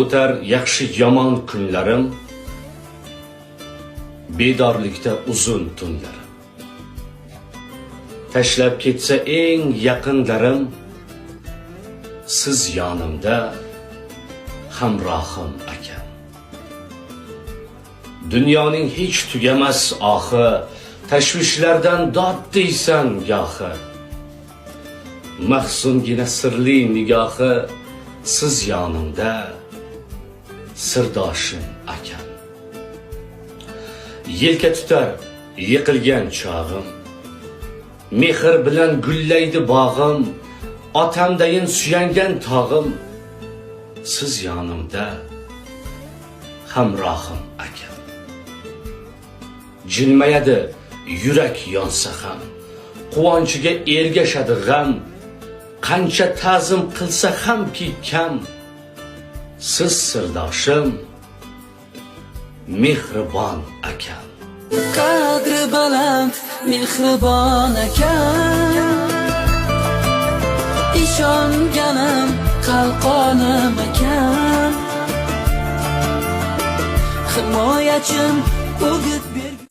o'tar yaxshi yomon kunlarim, bedorlikda uzun tunlarim. Tashlab ketsa eng yaqinlarim, siz yonimda hamrohim akam. Dunyoning hech tugamas ohi, tashvishlardan dod deysan gohi. Mahzungina sirli nigohi, siz yonimda sirdoshim akam. Yelka tutar yiqilgan chog'im, mehr bilan gullaydi bog'im, otamdayin suyangan tog'im, siz yonimda hamrohim akam. Jilmayadi yurak yonsa ham, quvonchiga ergashadi g'am, qancha ta'zim qilsa hamki kam, siz sirdoshim mehribon akam. Qadri baland mehribon akam, ishonganim qalqonim akam, himoyachim o'git